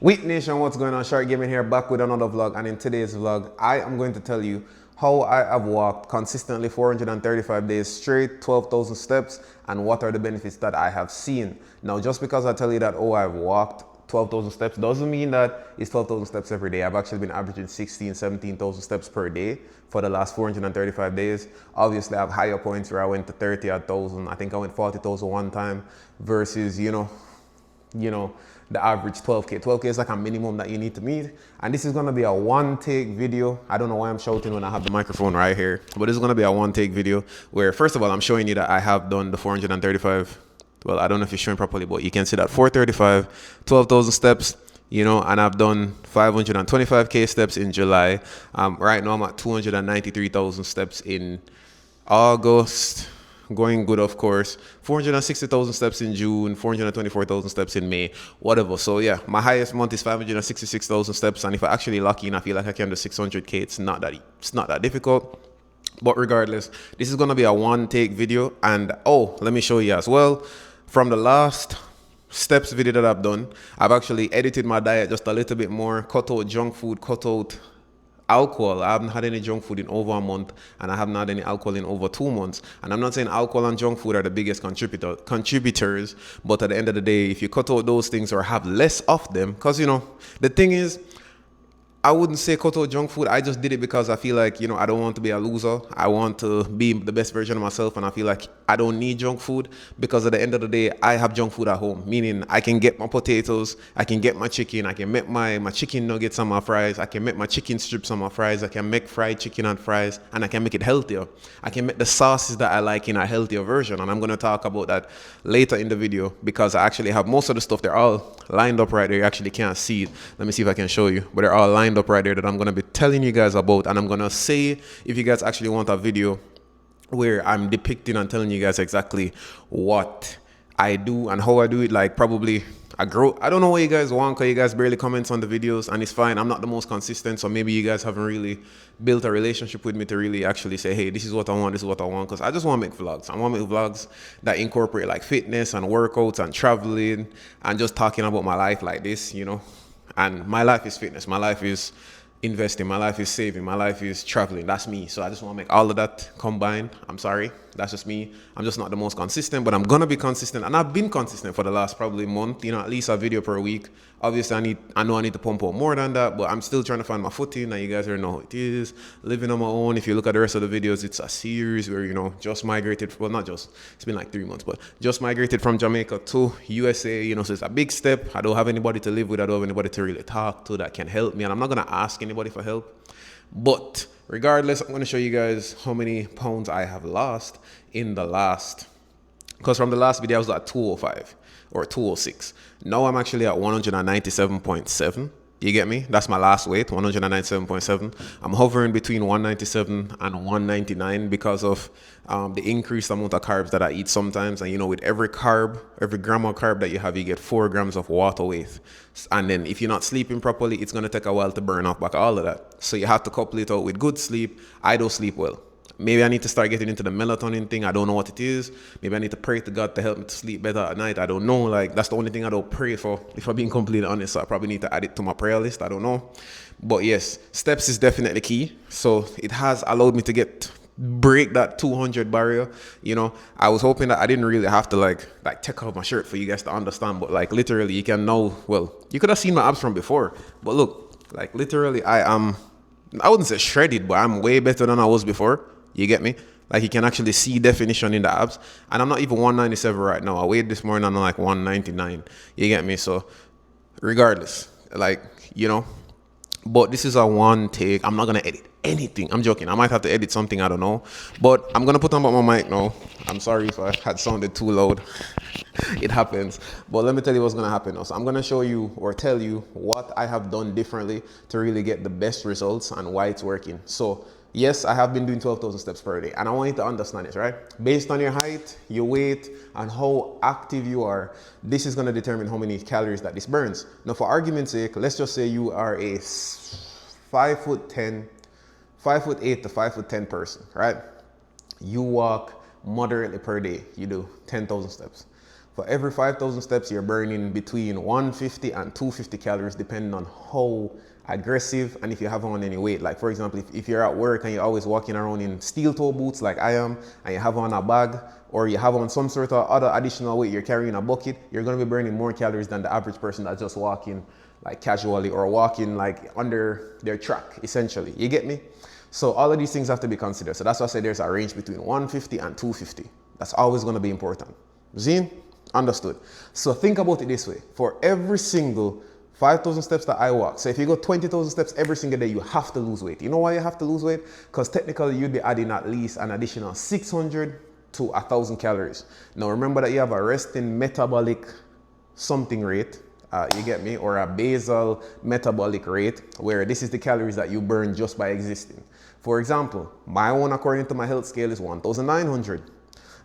Wheat Nation, what's going on? Shark Gaming here, back with another vlog, and in today's vlog, I am going to tell you how I have walked consistently 435 days straight, 12,000 steps, and what are the benefits that I have seen. Now, just because I tell you that, oh, I've walked 12,000 steps, doesn't mean that it's 12,000 steps every day. I've actually been averaging 16, 17,000 steps per day for the last 435 days. Obviously, I have higher points where I went to 30,000. I think I went 40,000 one time versus, you know, the average 12K. 12K is like a minimum that you need to meet. And this is gonna be a one-take video. I don't know why I'm shouting when I have the microphone right here, but this is gonna be a one-take video where, first of all, I'm showing you that I have done the 435. Well, I don't know if it's showing properly, but you can see that 435, 12,000 steps, and I've done 525K steps in July. Right now I'm at 293,000 steps in August. Going good, of course. 460,000 steps in June, 424,000 steps in May, whatever. So yeah, my highest month is 566,000 steps, and if I actually lucky and I feel like I can do 600K, it's not that difficult. But regardless, this is gonna be a one-take video, and let me show you as well. From the last steps video that I've done, I've actually edited my diet just a little bit more, cut out junk food, cut out alcohol. I haven't had any junk food in over a month, and I haven't had any alcohol in over 2 months. And I'm not saying alcohol and junk food are the biggest contributors, but at the end of the day, if you cut out those things or have less of them, because the thing is, I wouldn't say cut out junk food. I just did it because I feel like, I don't want to be a loser. I want to be the best version of myself. And I feel like I don't need junk food, because at the end of the day, I have junk food at home. Meaning I can get my potatoes, I can get my chicken, I can make my chicken nuggets on my fries, I can make my chicken strips on my fries, I can make fried chicken and fries, and I can make it healthier. I can make the sauces that I like in a healthier version. And I'm going to talk about that later in the video, because I actually have most of the stuff. They're all lined up right there. You actually can't see it. Let me see if I can show you. But they're all lined up right there that I'm going to be telling you guys about, and I'm going to say if you guys actually want a video where I'm depicting and telling you guys exactly what I do and how I do it. Like, probably I don't know what you guys want, because you guys barely comment on the videos, and it's fine. I'm not the most consistent, so maybe you guys haven't really built a relationship with me to really actually say, hey, this is what I want, this is what I want. Because I just want to make vlogs. I want to make vlogs that incorporate like fitness and workouts and traveling and just talking about my life like this, and my life is fitness, my life is investing, my life is saving, my life is traveling. That's me. So I just want to make all of that combined. I'm sorry, that's just me. I'm just not the most consistent, but I'm gonna be consistent, and I've been consistent for the last probably month. At least a video per week. Obviously, I know I need to pump out more than that, but I'm still trying to find my footing. Now you guys already know how it is. Living on my own. If you look at the rest of the videos, it's a series where just migrated. Well, not just. It's been like 3 months, but just migrated from Jamaica to USA. So it's a big step. I don't have anybody to live with. I don't have anybody to really talk to that can help me, and I'm not gonna ask anybody for help. But regardless, I'm going to show you guys how many pounds I have lost in the last, because from the last video I was at 205 or 206. Now I'm actually at 197.7. You get me? That's my last weight, 197.7. I'm hovering between 197 and 199 because of the increased amount of carbs that I eat sometimes. And with every gram of carb that you have, you get 4 grams of water weight. And then if you're not sleeping properly, it's going to take a while to burn off back all of that. So you have to couple it out with good sleep. I don't sleep well. Maybe I need to start getting into the melatonin thing. I don't know what it is. Maybe I need to pray to God to help me to sleep better at night. I don't know. Like, that's the only thing I don't pray for, if I'm being completely honest. So I probably need to add it to my prayer list. I don't know. But yes, steps is definitely key. So it has allowed me to break that 200 barrier. I was hoping that I didn't really have to like take off my shirt for you guys to understand. But like, literally, you can know, well, you could have seen my abs from before. But look, like, literally, I wouldn't say shredded, but I'm way better than I was before. You get me? Like, you can actually see definition in the abs. And I'm not even 197 right now. I weighed this morning, I'm like 199. You get me? So regardless, like, but this is a one take. I'm not going to edit anything. I'm joking. I might have to edit something. I don't know. But I'm going to put on my mic now. I'm sorry if I had sounded too loud. It happens. But let me tell you what's going to happen now. So I'm going to show you or tell you what I have done differently to really get the best results and why it's working. So yes, I have been doing 12,000 steps per day, and I want you to understand this, right? Based on your height, your weight, and how active you are, this is going to determine how many calories that this burns. Now, for argument's sake, let's just say you are a 5'8" to 5'10" person, right? You walk moderately per day. You do 10,000 steps. For every 5,000 steps, you're burning between 150 and 250 calories, depending on how aggressive and if you have on any weight. Like for example, if you're at work and you're always walking around in steel toe boots like I am, and you have on a bag, or you have on some sort of other additional weight, you're carrying a bucket, you're going to be burning more calories than the average person that's just walking like casually or walking like under their track, essentially. You get me? So all of these things have to be considered. So that's why I say there's a range between 150 and 250. That's always going to be important. Zine? Understood. So think about it this way. For every single 5,000 steps that I walk, so if you go 20,000 steps every single day, you have to lose weight. You know why you have to lose weight? Because technically you'd be adding at least an additional 600 to 1,000 calories. Now remember that you have a resting metabolic something rate, you get me, or a basal metabolic rate, where this is the calories that you burn just by existing. For example, my one according to my health scale is 1,900.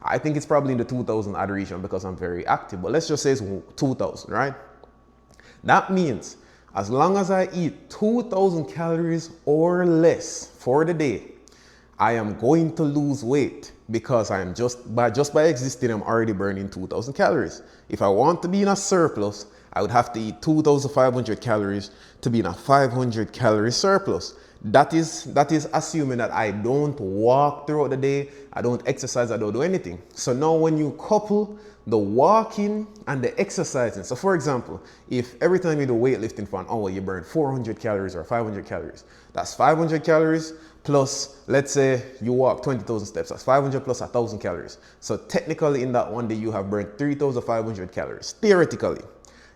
I think it's probably in the 2,000 odd region because I'm very active, but let's just say it's 2,000, right? That means as long as I eat 2,000 calories or less for the day, I am going to lose weight because I am just by existing, I'm already burning 2,000 calories. If I want to be in a surplus, I would have to eat 2,500 calories to be in a 500 calorie surplus. That is assuming that I don't walk throughout the day, I don't exercise, I don't do anything. So now when you couple the walking and the exercising, so for example, if every time you do weightlifting for an hour, you burn 400 calories or 500 calories, that's 500 calories plus, let's say you walk 20,000 steps, that's 500 plus 1,000 calories. So technically in that one day, you have burned 3,500 calories, theoretically.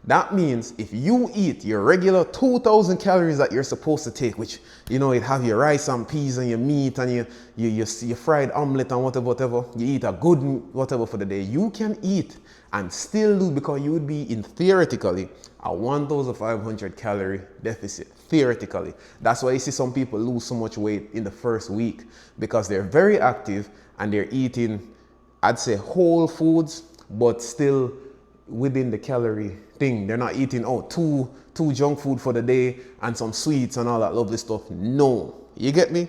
That means if you eat your regular 2,000 calories that you're supposed to take, which, you know, it have your rice and peas and your meat and your fried omelet and whatever, you eat a good whatever for the day, you can eat and still lose, because you would be in theoretically a 1,500 calorie deficit, theoretically. That's why you see some people lose so much weight in the first week, because they're very active and they're eating, I'd say, whole foods, but still within the calorie thing. They're not eating two junk food for the day and some sweets and all that lovely stuff. No, you get me?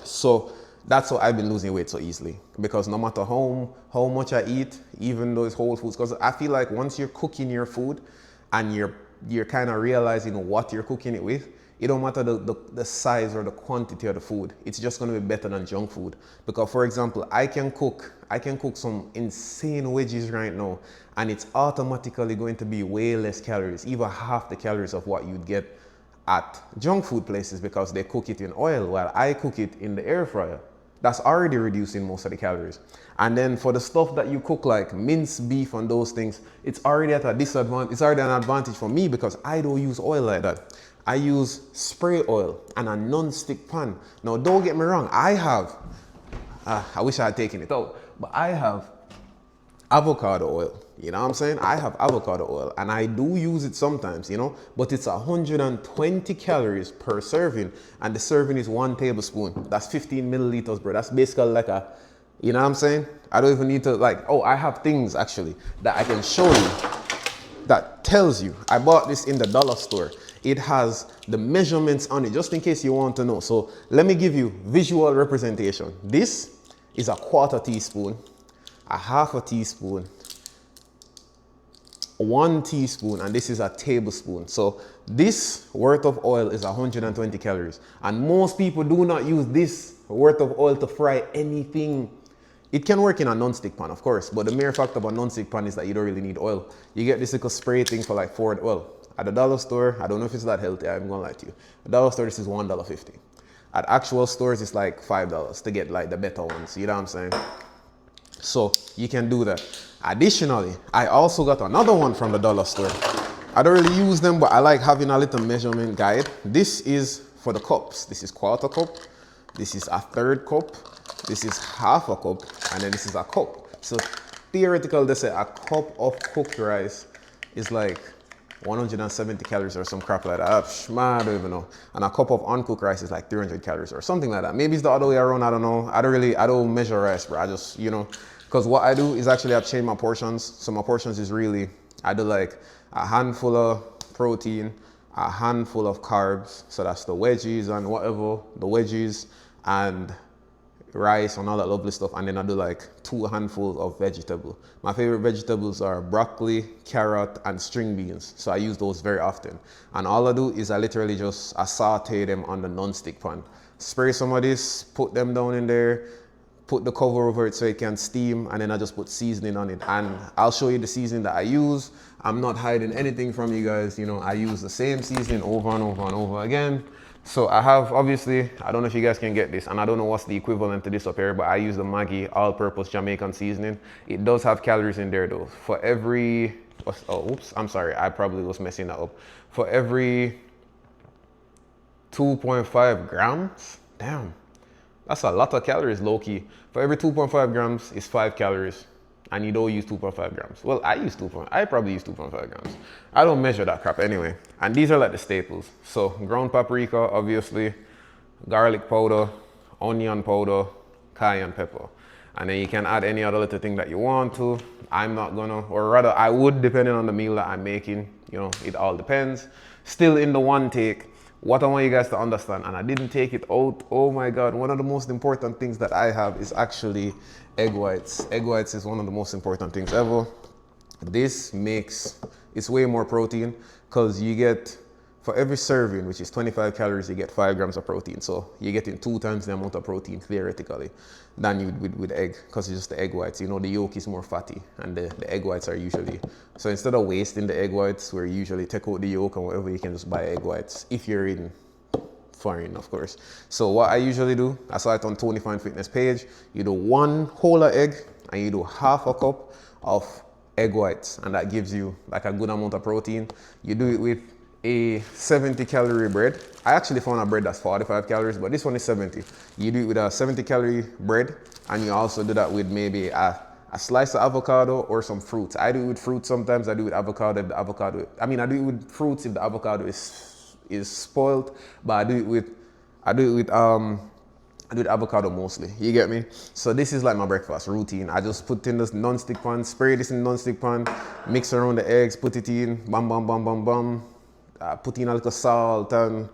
So that's how I've been losing weight so easily, because no matter how much I eat, even though it's whole foods, because I feel like once you're cooking your food and you're kind of realizing what you're cooking it with, it don't matter the size or the quantity of the food. It's just going to be better than junk food. Because for example, I can cook some insane veggies right now, and it's automatically going to be way less calories, even half the calories of what you'd get at junk food places, because they cook it in oil while I cook it in the air fryer. That's already reducing most of the calories. And then for the stuff that you cook like minced beef and those things, it's already at a disadvantage. It's already an advantage for me because I don't use oil like that. I use spray oil and a non-stick pan. Now don't get me wrong, I wish I had taken it out, but I have avocado oil. You know what I'm saying? I have avocado oil and I do use it sometimes, you know, but it's 120 calories per serving, and the serving is 1 tablespoon. That's 15 milliliters, bro. That's basically like a, you know what I'm saying? I don't even need to I have things actually that I can show you that tells you. I bought this in the dollar store. It has the measurements on it, just in case you want to know. So let me give you visual representation. This is a 1/4 teaspoon, a 1/2 teaspoon, 1 teaspoon, and this is a tablespoon. So this worth of oil is 120 calories. And most people do not use this worth of oil to fry anything. It can work in a non-stick pan, of course, but the mere fact of a non-stick pan is that you don't really need oil. You get this little spray thing for like at the dollar store, I don't know if it's that healthy, I'm gonna lie to you. At the dollar store, this is $1.50. At actual stores, it's like $5 to get like the better ones, you know what I'm saying? So you can do that. Additionally, I also got another one from the dollar store. I don't really use them, but I like having a little measurement guide. This is for the cups. This is 1/4 cup. This is 1/3 cup. This is 1/2 cup. And then this is a cup. So theoretically, they say a cup of cooked rice is like 170 calories or some crap like that. I don't even know. And a cup of uncooked rice is like 300 calories or something like that. Maybe it's the other way around, I don't know. I don't measure rice, bro. I just, you know, because what I do is actually I've changed my portions. So my portions is really, I do like a handful of protein, a handful of carbs. So that's the veggies and whatever, the veggies and rice and all that lovely stuff, and then I do like 2 handfuls of vegetable. My favorite vegetables are broccoli, carrot, and string beans, so I use those very often. And all I do is I literally just saute them on the non-stick pan. Spray some of this, put them down in there, put the cover over it so it can steam, and then I just put seasoning on it. And I'll show you the seasoning that I use. I'm not hiding anything from you guys. You know, I use the same seasoning over and over and over again. So I have, obviously, I don't know if you guys can get this, and I don't know what's the equivalent to this up here, but I use the Maggi all-purpose Jamaican seasoning. It does have calories in there though. For every, oh, oops, I'm sorry, I probably was messing that up. For every 2.5 grams, damn, that's a lot of calories, low-key. For every 2.5 grams is 5 calories, and you don't use 2.5 grams. Well, I probably use 2.5 grams. I don't measure that crap anyway. And these are like the staples. So ground paprika, obviously, garlic powder, onion powder, cayenne pepper. And then you can add any other little thing that you want to. I'm not gonna, or rather I would, depending on the meal that I'm making. You know, it all depends. Still in the one take, what I want you guys to understand, and I didn't take it out, oh my God, one of the most important things that I have is actually egg whites. Egg whites is one of the most important things ever. This makes, it's way more protein, because you get, for every serving, which is 25 calories, you get 5 grams of protein. So you're getting 2 times the amount of protein, theoretically, than you would with egg, because it's just the egg whites. You know, the yolk is more fatty, and the egg whites are usually, so instead of wasting the egg whites, where you usually take out the yolk and whatever, you can just buy egg whites, if you're in foreign, of course. So what I usually do, I saw it on Tony Fine Fitness page, you do 1 whole egg, and you do half a cup of egg whites, and that gives you like a good amount of protein. You do it with a 70 calorie bread. I actually found a bread that's 45 calories, but this one is 70. You do it with a 70 calorie bread, and you also do that with maybe a slice of avocado or some fruits. I do it with fruits sometimes. I do it with avocado if the avocado, I do it with fruits if the avocado is spoiled, but I do it with avocado mostly. You get me? So this is like my breakfast routine. I just put in this non-stick pan, spray this in the non-stick pan, mix around the eggs, put it in, bam, bam, bam, bam, bam. Put in a little salt and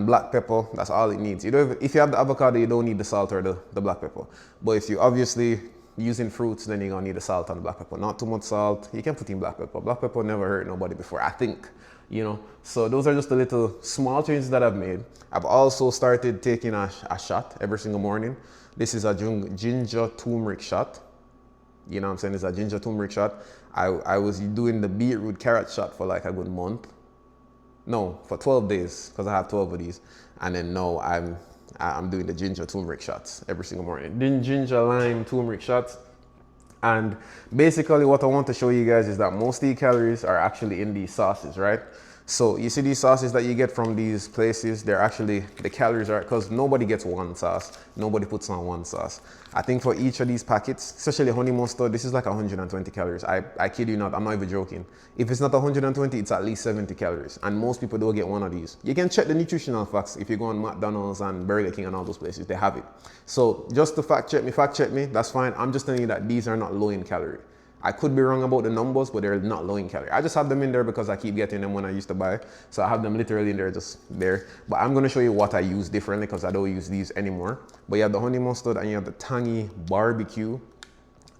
black pepper. That's all it needs. You don't, if you have the avocado, you don't need the salt or the black pepper. But if you obviously using fruits, then you're gonna need the salt and the black pepper. Not too much salt. You can put in black pepper. Black pepper never hurt nobody before, I think. You know, so those are just the little small changes that I've made. I've also started taking a shot every single morning. This is a ginger turmeric shot. You know what I'm saying? It's a ginger turmeric shot. I was doing the beetroot carrot shot for like a good month. No, for 12 days, because I have 12 of these. And then now I'm doing the ginger turmeric shots every single morning. Ginger lime turmeric shots. And basically what I want to show you guys is that most of the calories are actually in these sauces, right? So you see these sauces that you get from these places, they're actually, the calories are, because nobody gets one sauce. Nobody puts on one sauce. I think for each of these packets, especially honey mustard, this is like 120 calories. I kid you not, I'm not even joking. If it's not 120, it's at least 70 calories. And most people don't get one of these. You can check the nutritional facts if you go on McDonald's and Burger King and all those places, they have it. So just to fact check me, that's fine. I'm just telling you that these are not low in calorie. I could be wrong about the numbers, but they're not low in calorie. I just have them in there because I keep getting them when I used to buy. So I have them literally in there, just there. But I'm gonna show you what I use differently because I don't use these anymore. But you have the honey mustard and you have the tangy barbecue.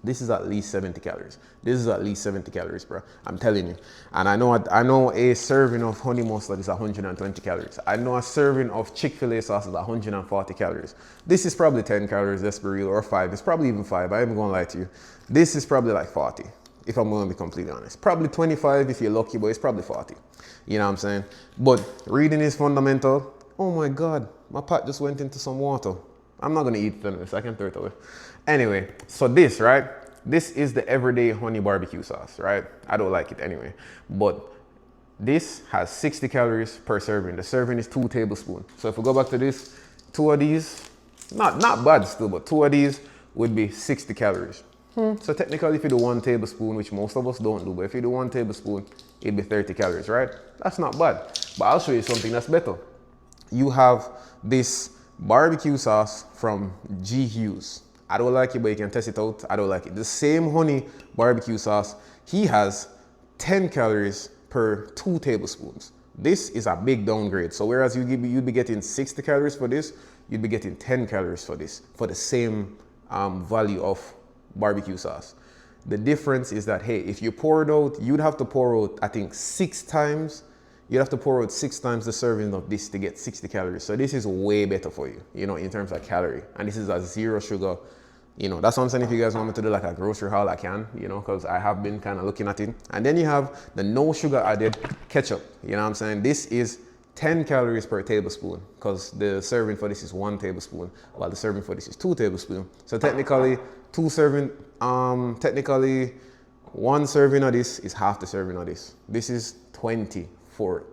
This is at least 70 calories. This is at least 70 calories, bro. I'm telling you. And I know a serving of honey mustard is 120 calories. I know a serving of Chick-fil-A sauce is 140 calories. This is probably 10 calories, let's be real, or 5. It's probably even 5. I ain't gonna lie to you. This is probably like 40, if I'm gonna be completely honest. Probably 25 if you're lucky, but it's probably 40. You know what I'm saying? But reading is fundamental. Oh my God, my pot just went into some water. I'm not gonna eat this, I can throw it away. Anyway, so this, right? This is the everyday honey barbecue sauce, right? I don't like it anyway. But this has 60 calories per serving. The serving is 2 tablespoons. So if we go back to this, 2 of these, not bad still, but 2 of these would be 60 calories. So technically if you do 1 tablespoon, which most of us don't do, but if you do 1 tablespoon, it'd be 30 calories, right? That's not bad. But I'll show you something that's better. You have this barbecue sauce from G. Hughes. I don't like it, but you can test it out. I don't like it. The same honey barbecue sauce, he has 10 calories per 2 tablespoons. This is a big downgrade. So whereas you'd be getting 60 calories for this, you'd be getting 10 calories for this, for the same value of barbecue sauce. The difference is that, hey, if you pour it out, you'd have to pour out, I think, 6 times. You'd have to pour out 6 times the serving of this to get 60 calories. So this is way better for you, you know, in terms of calorie. And this is a 0 sugar. You know, that's what I'm saying. If you guys want me to do like a grocery haul, I can, you know, because I have been kind of looking at it. And then you have the no sugar added ketchup. You know what I'm saying? This is 10 calories per tablespoon, because the serving for this is 1 tablespoon, while the serving for this is 2 tablespoons. So technically, technically 1 serving of this is half the serving of this. This is 10 for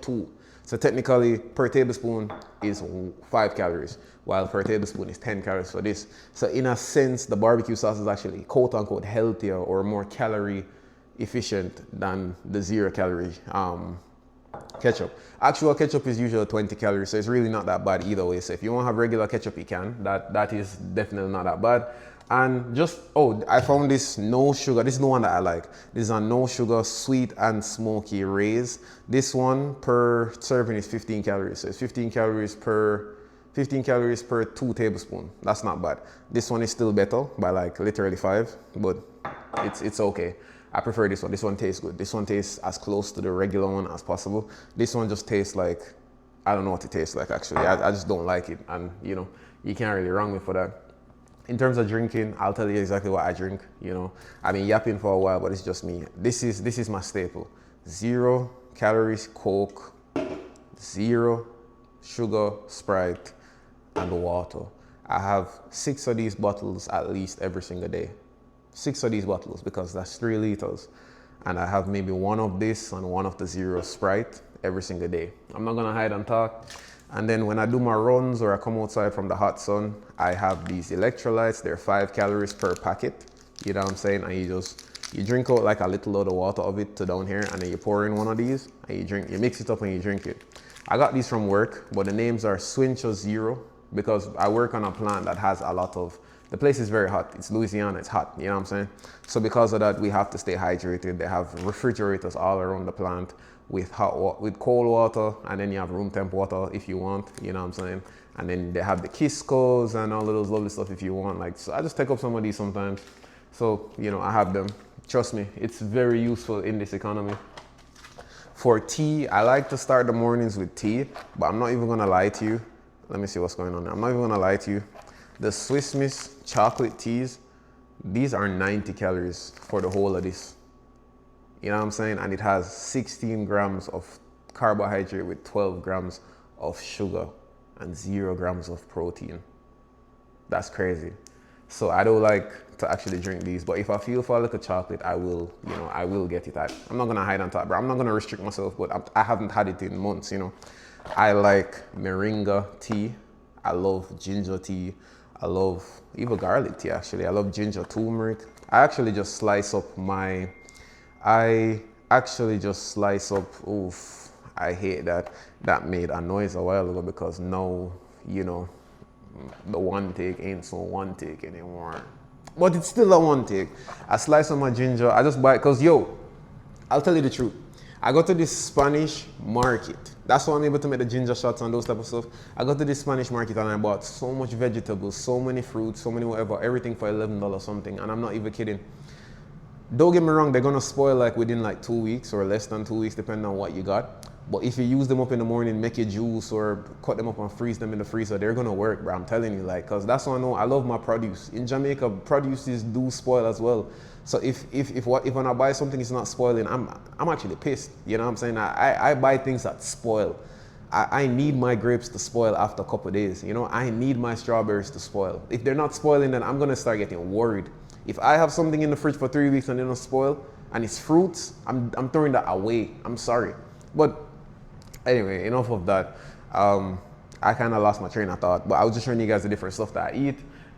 2. So technically, per tablespoon is 5 calories, while per tablespoon is 10 calories for this. So in a sense, the barbecue sauce is actually quote unquote healthier or more calorie efficient than the 0 calorie ketchup. Actual ketchup is usually 20 calories, so it's really not that bad either way. So if you want to have regular ketchup, you can. That is definitely not that bad. And just, oh, I found this no sugar. This is the one that I like. This is a no sugar sweet and smoky Rays. This one per serving is 15 calories. So it's 15 calories per 2 tablespoons. That's not bad. This one is still better by like literally 5, but it's okay. I prefer this one. This one tastes good. This one tastes as close to the regular one as possible. This one just tastes like, I don't know what it tastes like actually. I just don't like it. And you know, you can't really wrong me for that. In terms of drinking, I'll tell you exactly what I drink. You know, I've been yapping for a while, but it's just me. This is my staple. 0 calories Coke, 0 sugar Sprite, and water. I have 6 of these bottles at least every single day. 6 of these bottles, because that's 3 liters. And I have maybe 1 of this and 1 of the 0 Sprite every single day. I'm not gonna hide and talk. And then when I do my runs or I come outside from the hot sun, I have these electrolytes. They're 5 calories per packet. You know what I'm saying? And you drink out like a little load of water of it to down here, and then you pour in 1 of these and you mix it up and you drink it. I got these from work, but the names are SharcVentures Zero, because I work on a plant that has a lot of, the place is very hot. It's Louisiana, it's hot, you know what I'm saying? So because of that, we have to stay hydrated. They have refrigerators all around the plant with cold water, and then you have room temp water if you want, you know what I'm saying? And then they have the Kiscos and all of those lovely stuff if you want. Like, so I just take up some of these sometimes. So, you know, I have them. Trust me, it's very useful in this economy. For tea, I like to start the mornings with tea, but I'm not even gonna lie to you. Let me see what's going on there. I'm not even gonna lie to you. The Swiss Miss chocolate teas, these are 90 calories for the whole of this. You know what I'm saying? And it has 16 grams of carbohydrate with 12 grams of sugar and 0 grams of protein. That's crazy. So I don't like to actually drink these, but if I feel for a little chocolate, I will, you know, I will get it. I'm not gonna hide on top, bro. I'm not gonna restrict myself, but I haven't had it in months, you know. I like moringa tea. I love ginger tea. I love even garlic tea, actually. I love ginger turmeric. I actually just slice up oof, I hate that. That made a noise a while ago because now, you know, the one take ain't so one take anymore. But it's still a one take. I slice up my ginger. I just buy it because, yo, I'll tell you the truth. I go to this Spanish market. That's why I'm able to make the ginger shots and those type of stuff. I go to this Spanish market and I bought so much vegetables, so many fruits, so many whatever, everything for $11 something. And I'm not even kidding. Don't get me wrong, they're gonna spoil like within like 2 weeks or less than 2 weeks, depending on what you got. But if you use them up in the morning, make your juice or cut them up and freeze them in the freezer, they're gonna work, bro. I'm telling you, like, cause that's what I know. I love my produce. In Jamaica, produces do spoil as well. So if when I buy something it's not spoiling, I'm actually pissed. You know what I'm saying? I buy things that spoil. I need my grapes to spoil after a couple of days. You know, I need my strawberries to spoil. If they're not spoiling, then I'm gonna start getting worried. If I have something in the fridge for 3 weeks and they don't spoil, and it's fruits, I'm throwing that away. I'm sorry. But anyway, enough of that. I kind of lost my train of thought, but I was just showing you guys the different stuff that I eat.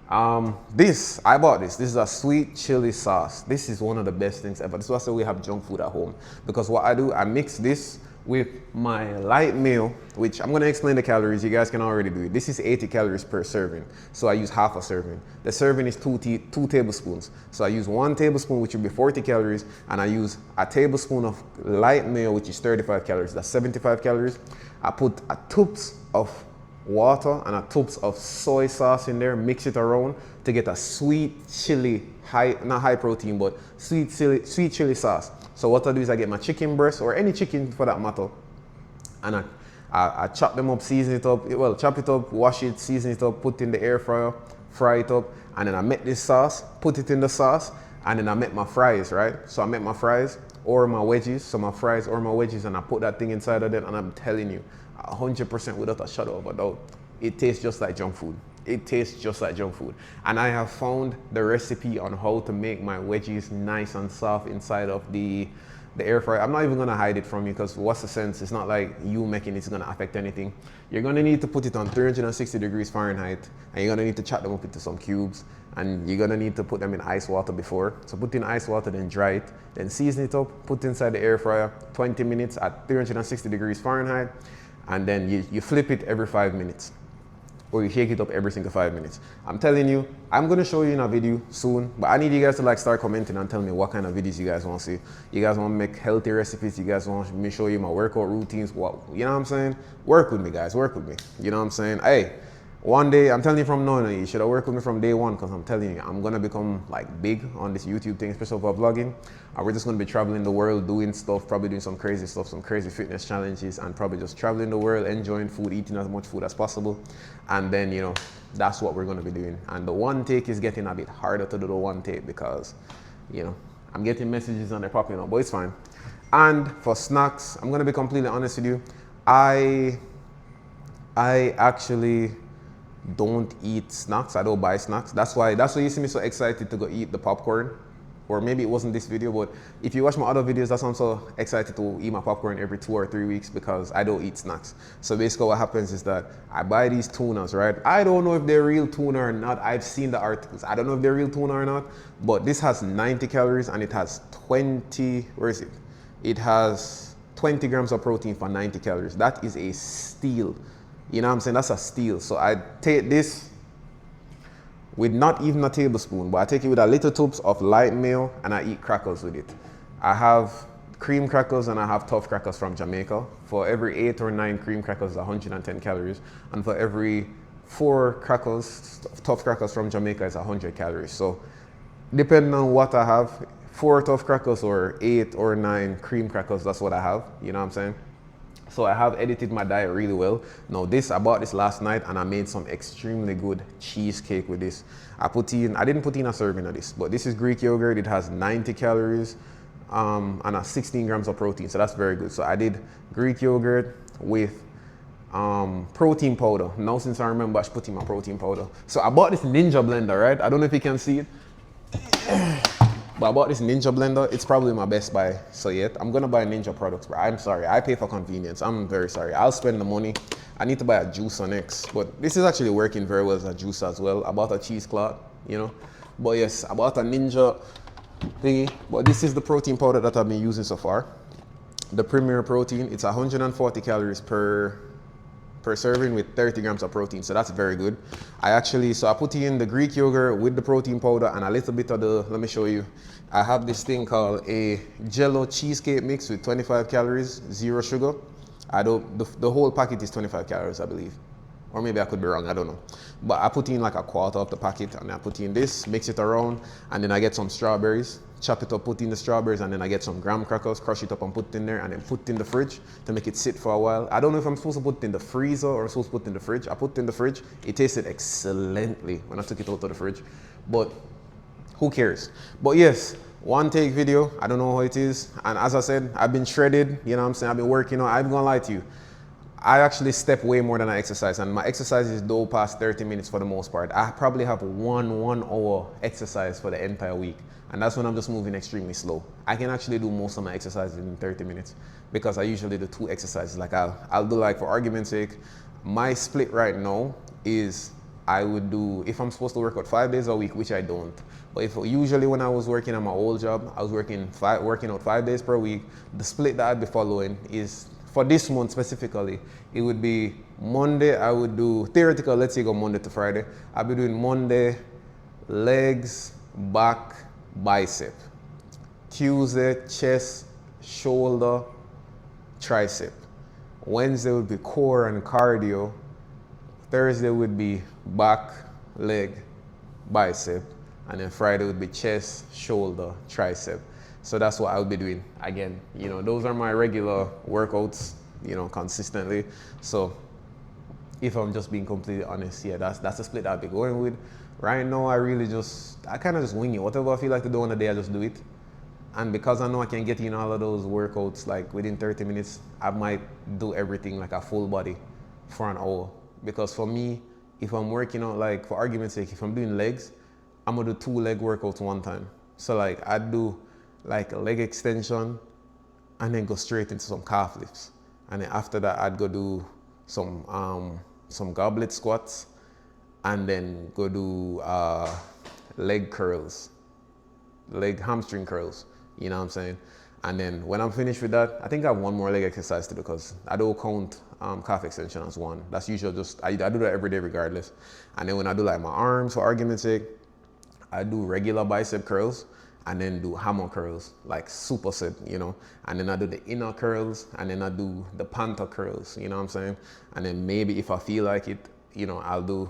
I bought this. This is a sweet chili sauce. This is one of the best things ever. This is why I say we have junk food at home. Because what I do, I mix this with my light meal, which I'm gonna explain the calories, you guys can already do it. This is 80 calories per serving, so I use half a serving. The serving is two tablespoons. So I use 1 tablespoon, which would be 40 calories, and I use a tablespoon of light meal, which is 35 calories, that's 75 calories. I put a tubs of water and a tubs of soy sauce in there, mix it around to get a sweet chili, not high protein, but sweet chili sauce. So what I do is I get my chicken breast, or any chicken for that matter, and I chop them up, season it up, well, chop it up, wash it, season it up, put it in the air fryer, fry it up, and then I make this sauce, put it in the sauce, and then I make my fries, right? So I make my fries or my wedges, so my fries or my wedges, and I put that thing inside of it, and I'm telling you, 100% without a shadow of a doubt, it tastes just like junk food. It tastes just like junk food. And I have found the recipe on how to make my wedges nice and soft inside of the air fryer. I'm not even gonna hide it from you, because what's the sense? It's not like you making it's gonna affect anything. You're gonna need to put it on 360 degrees Fahrenheit, and you're gonna need to chop them up into some cubes, and you're gonna need to put them in ice water before. So put in ice water, then dry it, then season it up, put it inside the air fryer, 20 minutes at 360 degrees Fahrenheit, and then you flip it every 5 minutes. Or you shake it up every single 5 minutes. I'm telling you, I'm gonna show you in a video soon, but I need you guys to like start commenting and tell me what kind of videos you guys want to see. You guys want to make healthy recipes, you guys want me to show you my workout routines, what, you know what I'm saying? Work with me, guys, work with me. You know what I'm saying? Hey, one day, I'm telling you from now on, you should have worked with me from day one, because I'm telling you, I'm gonna become like big on this YouTube thing, especially for vlogging. And we're just gonna be traveling the world, doing stuff, probably doing some crazy stuff, some crazy fitness challenges, and probably just traveling the world, enjoying food, eating as much food as possible. And then, you know, that's what we're gonna be doing. And the one take is getting a bit harder to do the one take, because, you know, I'm getting messages and they're popping up, but it's fine. And for snacks, I'm gonna be completely honest with you. I actually don't eat snacks. I don't buy snacks. That's why you see me so excited to go eat the popcorn. Or maybe it wasn't this video, but if you watch my other videos, that's why I'm so excited to eat my popcorn every 2 or 3 weeks, because I don't eat snacks. So basically what happens is that I buy these tunas, right? I don't know if they're real tuna or not. I've seen the articles. I don't know if they're real tuna or not, but this has 90 calories and it has 20, where is it? It has 20 grams of protein for 90 calories. That is a steal. You know what I'm saying? That's a steal. So I take this with not even a tablespoon, but I take it with a little tubs of light meal, and I eat crackers with it. I have cream crackers and I have tough crackers from Jamaica. For every 8 or 9 cream crackers is 110 calories, and for every 4 crackers, tough crackers from Jamaica is 100 calories. So depending on what I have, 4 tough crackers or 8 or 9 cream crackers, that's what I have, you know what I'm saying? So I have edited my diet really well. Now I bought this last night, and I made some extremely good cheesecake with this. I didn't put in a serving of this, but this is Greek yogurt. It has 90 calories and 16 grams of protein, so that's very good. So I did Greek yogurt with protein powder. Now since I remember, I should put in my protein powder. So I bought this Ninja blender, right? I don't know if you can see it. But I bought this Ninja blender. It's probably my best buy. So yet, I'm gonna buy Ninja products, bro. I'm sorry, I pay for convenience. I'm very sorry. I'll spend the money. I need to buy a juicer next. But this is actually working very well as a juicer as well. I bought a cheesecloth, you know. But yes, I bought a Ninja thingy. But this is the protein powder that I've been using so far. The Premier Protein. It's 140 calories per serving with 30 grams of protein, so that's very good. I put in the Greek yogurt with the protein powder and a little bit of let me show you. I have this thing called a Jello cheesecake mix with 25 calories, 0 sugar. The whole packet is 25 calories, I believe. Or maybe I could be wrong, I don't know. But I put in like a quarter of the packet, and I put in this, mix it around, and then I get some strawberries, chop it up, put in the strawberries, and then I get some graham crackers, crush it up and put it in there, and then put it in the fridge to make it sit for a while. I don't know if I'm supposed to put it in the freezer or I'm supposed to put it in the fridge. I put it in the fridge. It tasted excellently when I took it out of the fridge, but who cares? But yes, one take video, I don't know how it is. And as I said, I've been shredded, you know what I'm saying? I've been working on, I'm gonna lie to you. I actually step way more than I exercise, and my exercises don't pass 30 minutes for the most part. I probably have one hour exercise for the entire week, and that's when I'm just moving extremely slow. I can actually do most of my exercises in 30 minutes because I usually do 2 exercises. Like I'll do, like, for argument's sake, my split right now is I would do, if I'm supposed to work out 5 days a week, which I don't, but usually when I was working at my old job, I was working out 5 days per week. The split that I'd be following is for this month specifically, it would be Monday. I would do theoretical. Let's say go Monday to Friday. I'll be doing Monday legs, back, bicep. Tuesday chest, shoulder, tricep. Wednesday would be core and cardio. Thursday would be back, leg, bicep. And then Friday would be chest, shoulder, tricep. So that's what I would be doing. Again, you know, those are my regular workouts, you know, consistently. So if I'm just being completely honest, yeah, that's the split I'll be going with. Right now, I kind of just wing it. Whatever I feel like to do on the day, I just do it. And because I know I can get in all of those workouts like within 30 minutes, I might do everything like a full body for an hour. Because for me, if I'm working out, like for argument's sake, if I'm doing legs, I'm gonna do 2 leg workouts one time. So like I'd do like a leg extension and then go straight into some calf lifts. And then after that, I'd go do some goblet squats and then go do leg curls, leg hamstring curls, you know what I'm saying? And then when I'm finished with that, I think I have one more leg exercise to do because I don't count calf extension as one. That's usually just, I do that every day regardless. And then when I do like my arms, for argument's sake, I do regular bicep curls and then do hammer curls, like superset, you know, and then I do the inner curls and then I do the panther curls, you know what I'm saying? And then maybe if I feel like it, you know, I'll do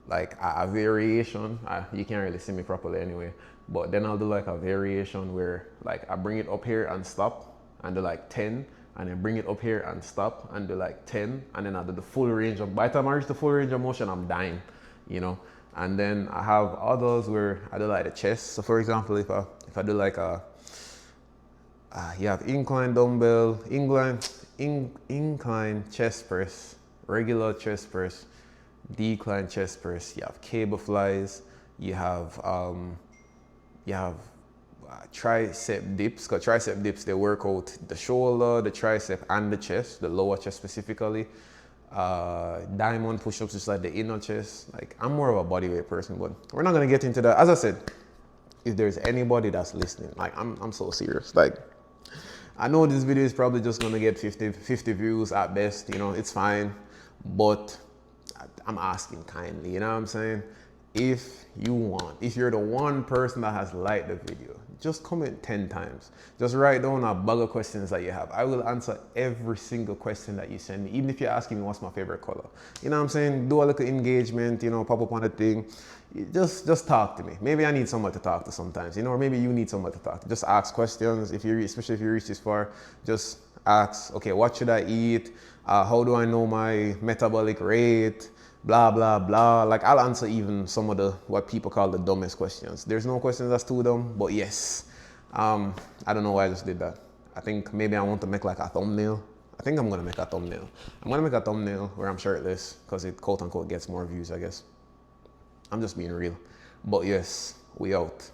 like a variation. You can't really see me properly anyway, but then I'll do like a variation where like I bring it up here and stop and do like 10 and then bring it up here and stop and do like 10 and then I do the full range of, by the time I reach the full range of motion, I'm dying, you know? And then I have others where I do like the chest. So for example, if I do like you have incline dumbbell, incline chest press, regular chest press, decline chest press. You have cable flies. You have tricep dips. Cause tricep dips, they work out the shoulder, the tricep, and the chest, the lower chest specifically. Diamond push-ups is like the inner chest. Like I'm more of a bodyweight person, but we're not gonna get into that. As I said, if there's anybody that's listening, like I'm so serious. Like I know this video is probably just gonna get 50 views at best, you know, it's fine, but I'm asking kindly, you know what I'm saying? If you're the one person that has liked the video, just comment 10 times. Just write down a bag of questions that you have. I will answer every single question that you send me, even if you're asking me what's my favorite color. You know what I'm saying? Do a little engagement, you know, pop up on the thing. Just talk to me. Maybe I need someone to talk to sometimes, you know, or maybe you need someone to talk to. Just ask questions. Especially if you reach this far, just ask, okay, what should I eat? How do I know my metabolic rate? Blah, blah, blah. Like I'll answer even some of what people call the dumbest questions. There's no questions that's too dumb, but yes. I don't know why I just did that. I think maybe I want to make like a thumbnail. I think I'm gonna make a thumbnail. I'm gonna make a thumbnail where I'm shirtless because it quote unquote gets more views, I guess. I'm just being real. But yes, we out.